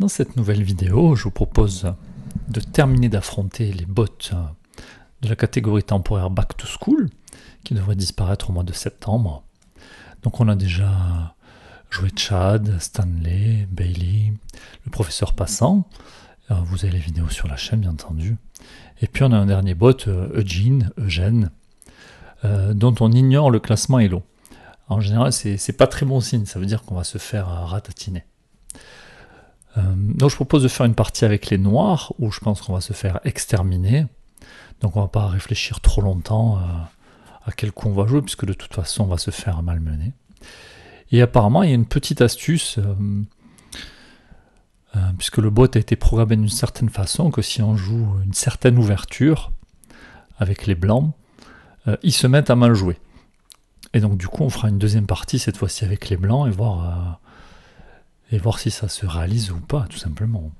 Dans cette nouvelle vidéo, je vous propose de terminer d'affronter les bots de la catégorie temporaire Back to School, qui devrait disparaître au mois de septembre. Donc on a déjà joué Chad, Stanley, Bailey, le professeur passant. Vous avez les vidéos sur la chaîne, bien entendu. Et puis on a un dernier bot, Eugène, dont on ignore le classement Elo. En général, c'est pas très bon signe, ça veut dire qu'on va se faire ratatiner. Donc je propose de faire une partie avec les noirs, où je pense qu'on va se faire exterminer. Donc on va pas réfléchir trop longtemps à quel coup on va jouer, puisque de toute façon on va se faire malmener. Et apparemment il y a une petite astuce, puisque le bot a été programmé d'une certaine façon, que si on joue une certaine ouverture avec les blancs, ils se mettent à mal jouer. Et donc du coup on fera une deuxième partie, cette fois-ci avec les blancs, et voir si ça se réalise ou pas, tout simplement.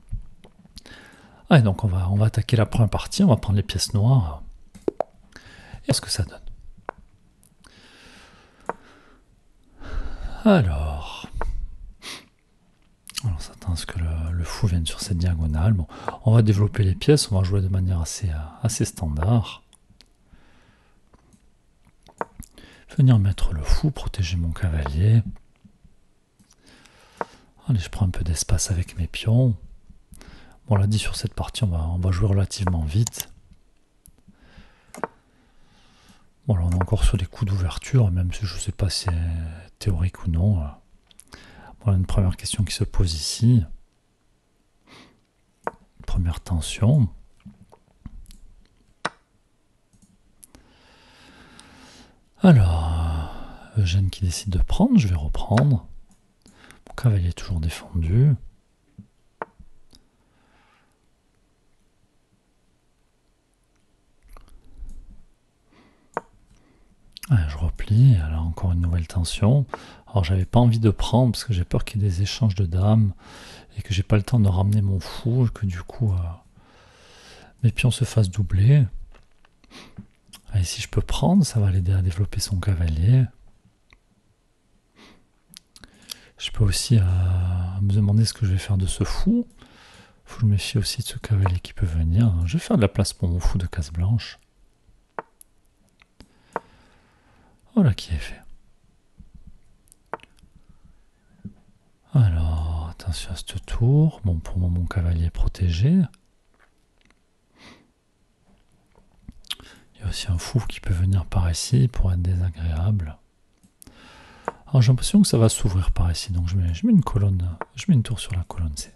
Allez, donc on va attaquer la première partie, on va prendre les pièces noires, et voir ce que ça donne. Alors on s'attend à ce que le fou vienne sur cette diagonale. Bon, on va développer les pièces, on va jouer de manière assez standard. Venir mettre le fou, protéger mon cavalier. Allez, je prends un peu d'espace avec mes pions. Bon, on l'a dit, sur cette partie, on va jouer relativement vite. Bon, là, on est encore sur les coups d'ouverture, même si je ne sais pas si c'est théorique ou non. Voilà une première question qui se pose ici. Première tension. Alors, Eugène qui décide de prendre, je vais reprendre. Mon cavalier est toujours défendu. Allez, je replie, alors encore une nouvelle tension. Alors j'avais pas envie de prendre parce que j'ai peur qu'il y ait des échanges de dames et que j'ai pas le temps de ramener mon fou et que du coup mes pions se fassent doubler. Allez, si je peux prendre, ça va l'aider à développer son cavalier. Je peux aussi me demander ce que je vais faire de ce fou. Faut que je me méfie aussi de ce cavalier qui peut venir. Je vais faire de la place pour mon fou de case blanche. Voilà qui est fait. Alors, attention à ce tour. Bon, pour moi, mon cavalier est protégé. Il y a aussi un fou qui peut venir par ici pour être désagréable. Alors, j'ai l'impression que ça va s'ouvrir par ici. Donc, je mets une colonne. Je mets une tour sur la colonne C.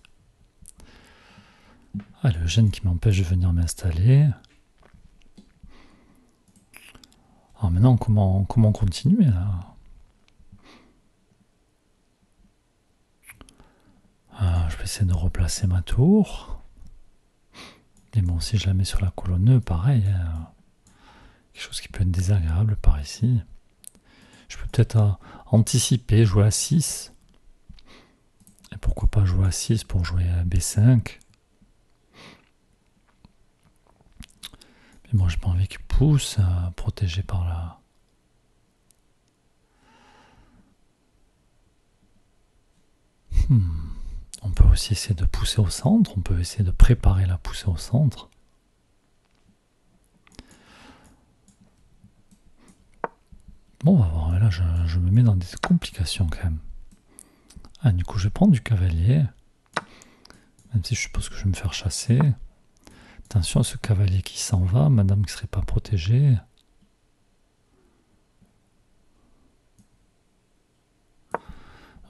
Ah, le gène qui m'empêche de venir m'installer. Alors, maintenant, comment continuer là ? Je vais essayer de replacer ma tour. Et bon, si je la mets sur la colonne E, pareil. Quelque chose qui peut être désagréable par ici. Je peux peut-être anticiper, jouer à 6. Et pourquoi pas jouer à 6 pour jouer à B5. Mais moi, j'ai pas envie qu'il pousse, protégé par là. On peut aussi essayer de pousser au centre, on peut essayer de préparer la poussée au centre. Bon, on va voir, là je me mets dans des complications quand même. Ah, du coup je vais prendre du cavalier, même si je suppose que je vais me faire chasser. Attention à ce cavalier qui s'en va, madame qui ne serait pas protégée.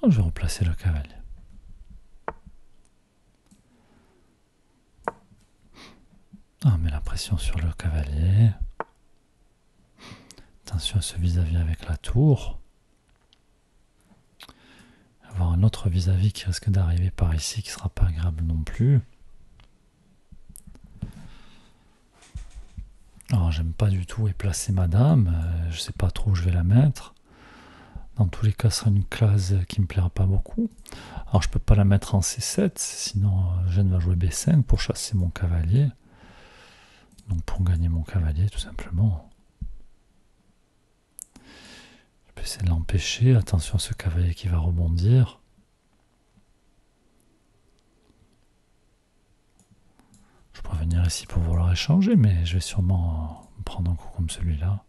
Oh, je vais replacer le cavalier. Ah, met la pression sur le cavalier. Attention à ce vis-à-vis avec la tour. Avoir un autre vis-à-vis qui risque d'arriver par ici, qui ne sera pas agréable non plus. Alors j'aime pas du tout où est placée madame, je sais pas trop où je vais la mettre. Dans tous les cas, ce sera une case qui me plaira pas beaucoup. Alors je peux pas la mettre en C7, sinon Eugène va jouer B5 pour chasser mon cavalier. Donc pour gagner mon cavalier tout simplement. Je peux essayer de l'empêcher, attention à ce cavalier qui va rebondir. revenir ici pour vouloir échanger, mais je vais sûrement me prendre un coup comme celui-là.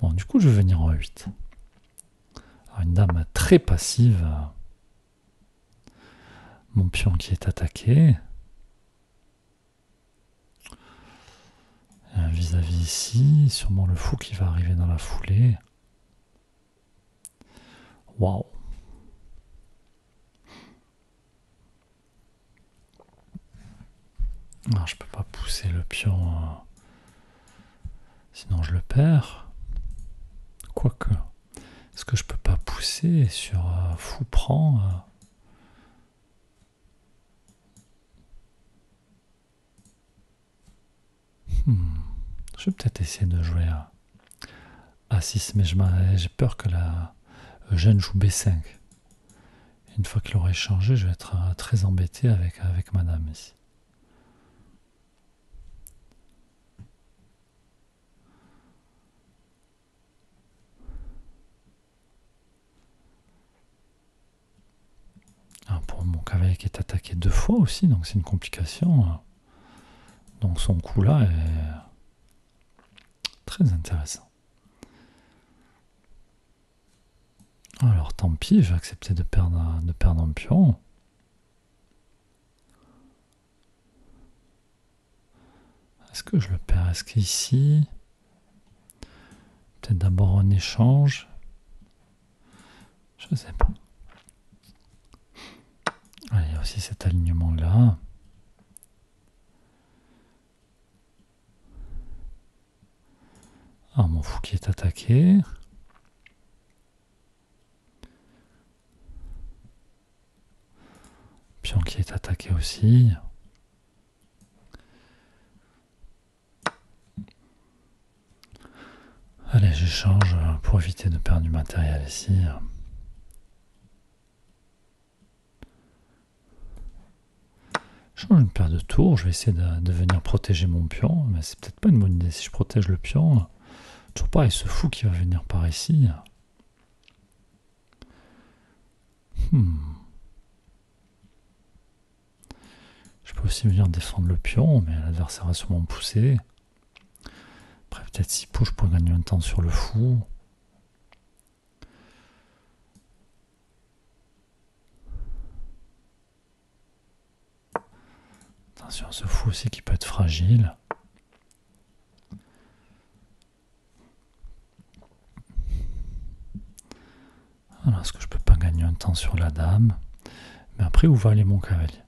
Bon, du coup, je vais venir en 8. Alors, une dame très passive. Mon pion qui est attaqué. Un vis-à-vis ici. Sûrement le fou qui va arriver dans la foulée. Waouh. Alors, je peux pas pousser le pion. Sinon, je le perds. Quoique. Est-ce que je peux pas pousser sur fou prend Je vais peut-être essayer de jouer à A6, mais j'ai peur que la Eugène joue B5. Une fois qu'il aura échangé, je vais être très embêté avec madame ici. Alors pour mon cavalier qui est attaqué 2 fois aussi, donc c'est une complication. Donc son coup là est très intéressant. Alors tant pis, je vais accepter de perdre un pion. Est-ce que je le perds? Est-ce qu'ici, peut-être d'abord un échange? Je ne sais pas. Il y a aussi cet alignement-là. Ah, mon fou qui est attaqué. Pion qui est attaqué aussi. Allez, j'échange pour éviter de perdre du matériel ici. Je change une paire de tours, je vais essayer de venir protéger mon pion, mais c'est peut-être pas une bonne idée. Si je protège le pion, toujours pareil, ce fou qui va venir par ici. Je peux aussi venir défendre le pion, mais l'adversaire va sûrement me pousser. Après, peut-être s'il pousse, je pourrais gagner un temps sur le fou. Attention à ce fou aussi qui peut être fragile. Alors, est-ce que je peux pas gagner un temps sur la dame? Mais après, où va aller mon cavalier?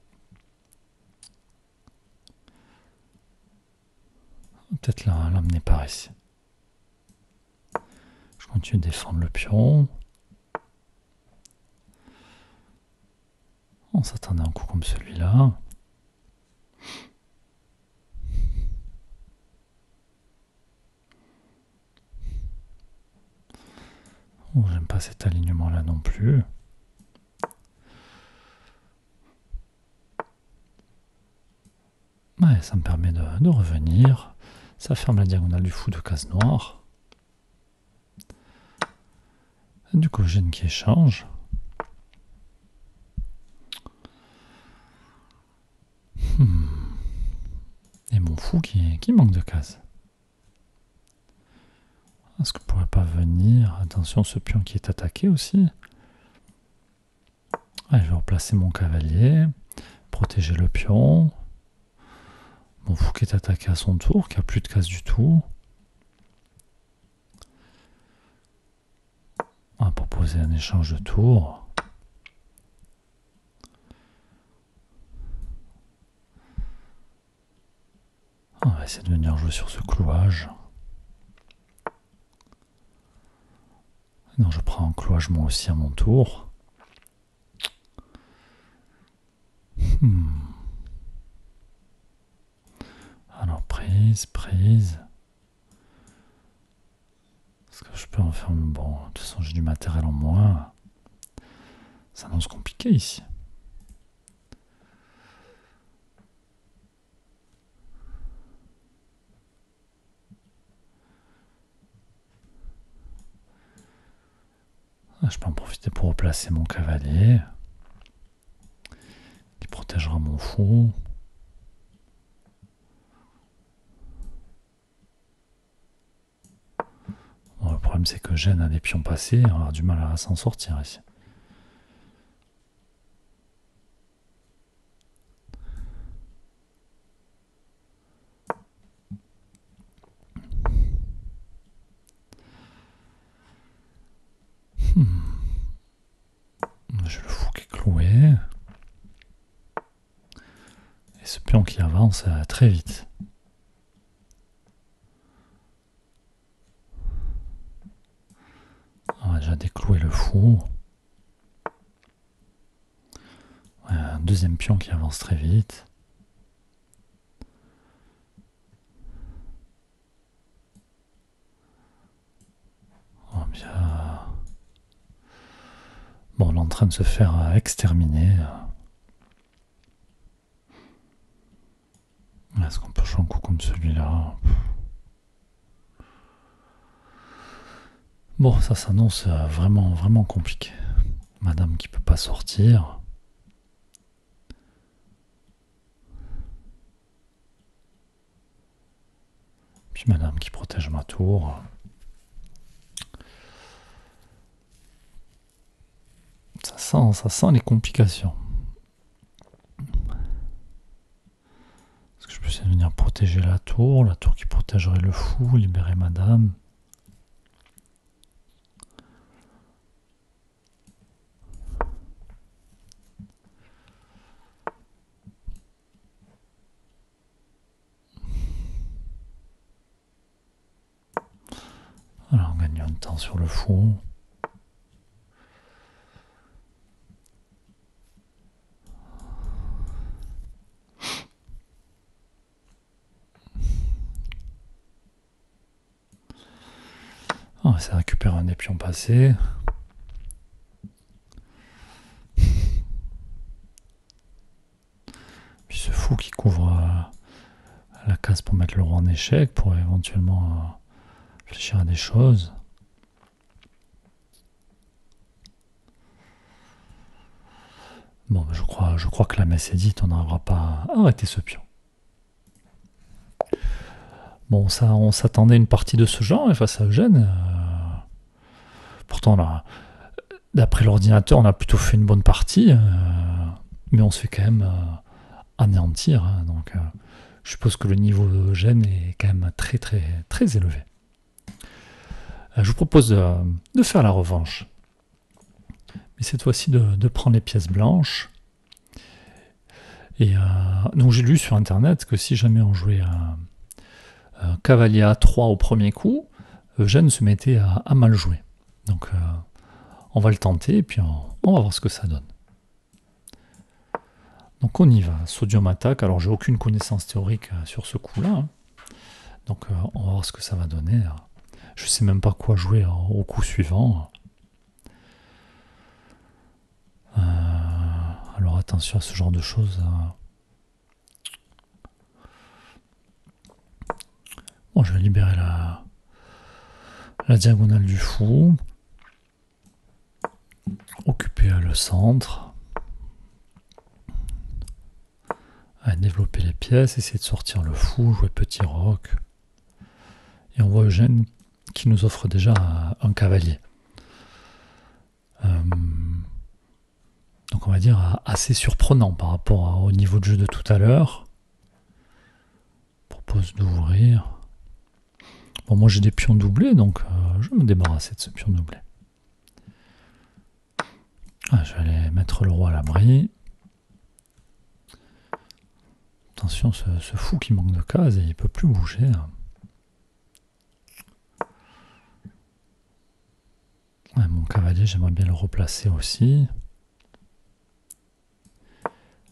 Peut-être l'amener par ici. Je continue de défendre le pion. On s'attendait à un coup comme celui-là. Oh, j'aime pas cet alignement-là non plus. Ouais, ça me permet de revenir. Ça ferme la diagonale du fou de case noire. Et du coup, j'ai une qui échange. Et mon fou qui manque de cases. Est-ce que je pourrais pas venir? Attention, ce pion qui est attaqué aussi. Allez, je vais replacer mon cavalier. Protéger le pion. Mon fou qui est attaqué à son tour, qui a plus de cases du tout. On va proposer un échange de tours. On va essayer de venir jouer sur ce clouage. Non, je prends un clouage moi aussi à mon tour. Alors prise. Est-ce que je peux en faire? Bon, de toute façon j'ai du matériel en moins. Ça annonce compliqué ici. Je peux en profiter pour replacer mon cavalier qui protégera mon fou. problème, c'est que Gênes a des pions passés, on va avoir du mal à s'en sortir ici. J'ai le fou qui est cloué. Et ce pion qui avance très vite. On va déjà déclouer le fou. Ouais, un deuxième pion qui avance très vite. Oh, bien. Bon, on est en train de se faire exterminer. Est-ce qu'on peut jouer un coup comme celui-là? Bon, ça s'annonce vraiment, vraiment compliqué. Madame qui peut pas sortir. Puis madame qui protège ma tour. Ça sent les complications. Est-ce que je peux essayer de venir protéger la tour qui protégerait le fou, libérer madame? Voilà, on gagne un temps sur le fou. On va essayer de récupérer un des pions passés. Puis ce fou qui couvre la case pour mettre le roi en échec, pour éventuellement réfléchir à des choses. Bon, je crois que la messe est dite, on n'arrivera pas à arrêter ce pion. Bon, ça, on s'attendait à une partie de ce genre, et face à Eugène, pourtant, là, d'après l'ordinateur, on a plutôt fait une bonne partie, mais on se fait quand même anéantir. Hein, donc, je suppose que le niveau de Eugène est quand même très, très, très élevé. Je vous propose de faire la revanche. Mais cette fois-ci de prendre les pièces blanches. Et donc j'ai lu sur internet que si jamais on jouait un cavalier A3 au premier coup, Eugène se mettait à mal jouer. Donc on va le tenter et puis on va voir ce que ça donne. Donc on y va, Sodium attaque. Alors j'ai aucune connaissance théorique sur ce coup-là. Hein. Donc on va voir ce que ça va donner. Je sais même pas quoi jouer au coup suivant. Alors attention à ce genre de choses. Bon, je vais libérer la diagonale du fou. Occuper le centre. Développer les pièces, essayer de sortir le fou, jouer petit roc. Et on voit Eugène qui nous offre déjà un cavalier. Donc on va dire assez surprenant par rapport au niveau de jeu de tout à l'heure. Propose d'ouvrir. Bon, moi j'ai des pions doublés, donc je vais me débarrasser de ce pion doublé. Je vais aller mettre le roi à l'abri. Attention, ce fou qui manque de cases et il ne peut plus bouger. Mon cavalier, j'aimerais bien le replacer aussi.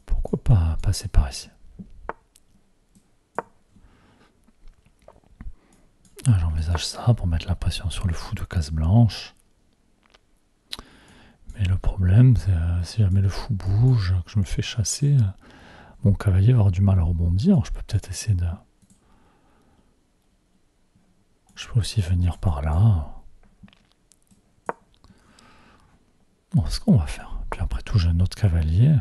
Pourquoi pas passer par ici? J'envisage ça pour mettre la pression sur le fou de case blanche. Mais le problème, c'est si jamais le fou bouge, que je me fais chasser, mon cavalier va avoir du mal à rebondir. Je peux peut-être essayer de... Je peux aussi venir par là. Bon, c'est ce qu'on va faire. Puis après tout, j'ai un autre cavalier.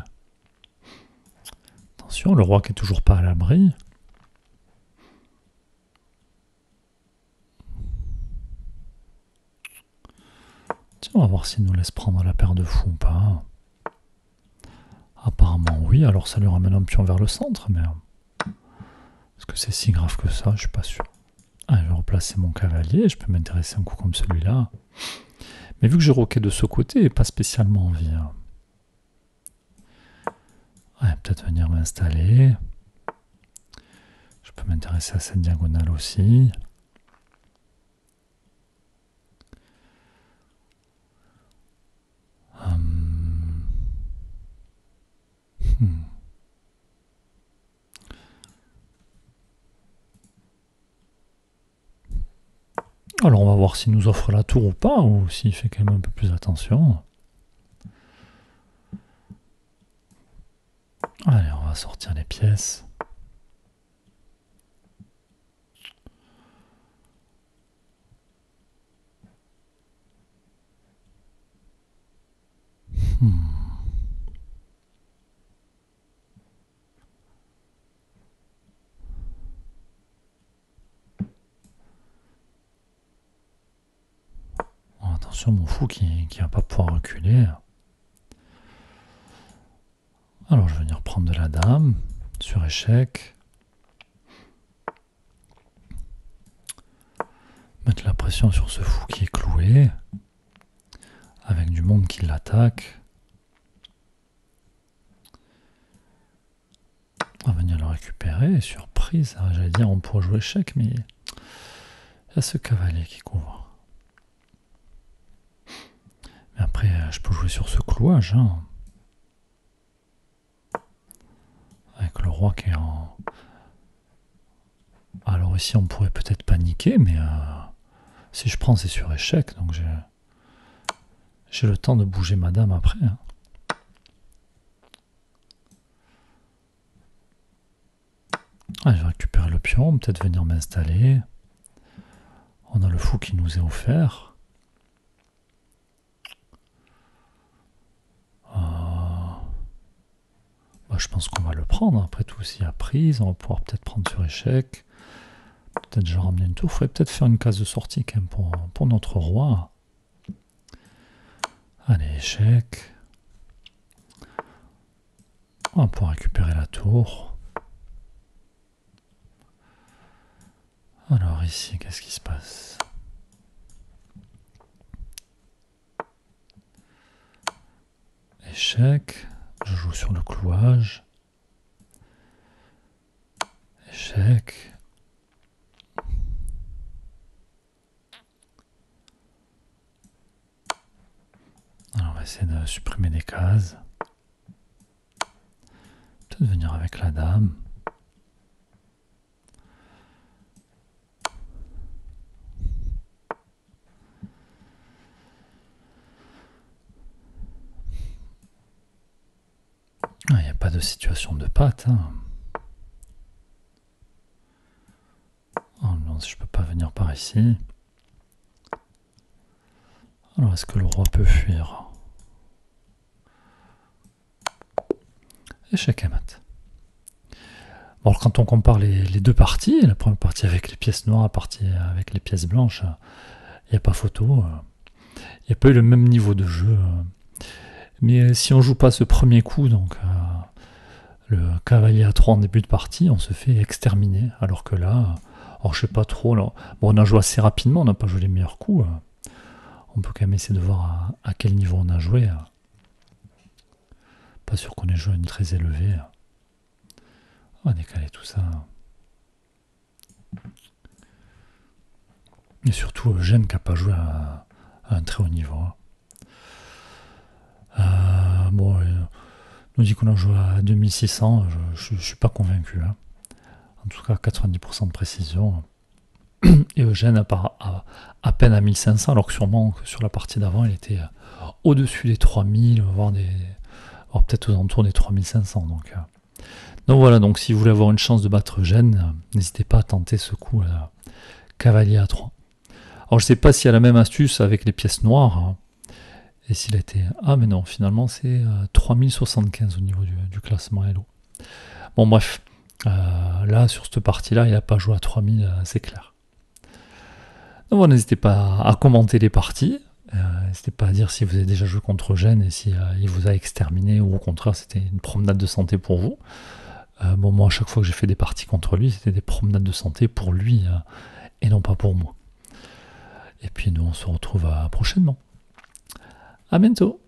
Attention, le roi qui est toujours pas à l'abri. On va voir s'il nous laisse prendre la paire de fous ou pas. Apparemment oui, alors ça lui ramène un pion vers le centre, mais est-ce que c'est si grave que ça? Je suis pas sûr. Ah, je vais replacer mon cavalier, je peux m'intéresser un coup comme celui-là. Mais vu que j'ai roqué de ce côté, pas spécialement envie. Ouais, peut-être venir m'installer. Je peux m'intéresser à cette diagonale aussi. Alors on va voir s'il nous offre la tour ou pas, ou s'il fait quand même un peu plus attention. Allez, on va sortir les pièces. Attention, mon fou qui va pas pouvoir reculer. Alors je vais venir prendre de la dame sur échec. Mettre la pression sur ce fou qui est cloué. Avec du monde qui l'attaque. On va venir le récupérer. Surprise, j'allais dire on pourrait jouer échec, mais il y a ce cavalier qui couvre. Mais après, je peux jouer sur ce clouage. Avec le roi qui est en... Alors ici, on pourrait peut-être paniquer, mais si je prends, c'est sur échec. Donc j'ai le temps de bouger ma dame après. Je vais récupérer le pion, peut-être venir m'installer. On a le fou qui nous est offert. Je pense qu'on va le prendre. Après tout, s'il y a prise, on va pouvoir peut-être prendre sur échec. Peut-être je ramener une tour. Il faudrait peut-être faire une case de sortie quand même pour notre roi. Allez, échec. On va pouvoir récupérer la tour. Alors ici, qu'est-ce qui se passe? Échec. Je joue sur le clouage. Échec. Alors on va essayer de supprimer des cases. Peut-être venir avec la dame. Il n'y a pas de situation de patte. Oh non, je peux pas venir par ici. Alors, est-ce que le roi peut fuir? Échec à mat. Bon, alors, quand on compare les deux parties, la première partie avec les pièces noires, la partie avec les pièces blanches, il n'y a pas photo. Il n'y a pas eu le même niveau de jeu. Mais si on joue pas ce premier coup, donc le cavalier à 3 en début de partie, on se fait exterminer. Alors que là, alors je sais pas trop. Là, bon, on a joué assez rapidement, on n'a pas joué les meilleurs coups. On peut quand même essayer de voir à quel niveau on a joué. Pas sûr qu'on ait joué à une très élevée. On va décaler tout ça. Et surtout Eugène qui n'a pas joué à un très haut niveau. Bon, on nous dit qu'on a joué à 2600, je ne suis pas convaincu. En tout cas, 90% de précision. Et Eugène à peine à 1500, alors que sûrement que sur la partie d'avant, il était au-dessus des 3000, voire peut-être aux alentours des 3500. Donc voilà, donc si vous voulez avoir une chance de battre Eugène, n'hésitez pas à tenter ce coup cavalier à 3. Alors je ne sais pas s'il y a la même astuce avec les pièces noires. Et s'il était... Ah mais non, finalement c'est 3075 au niveau du classement Hello. Bon bref, là sur cette partie-là, il n'a pas joué à 3000, c'est clair. Donc voilà, n'hésitez pas à commenter les parties, N'hésitez pas à dire si vous avez déjà joué contre Gênes et si il vous a exterminé ou au contraire c'était une promenade de santé pour vous. Bon, moi, à chaque fois que j'ai fait des parties contre lui, c'était des promenades de santé pour lui et non pas pour moi. Et puis nous, on se retrouve prochainement. À bientôt.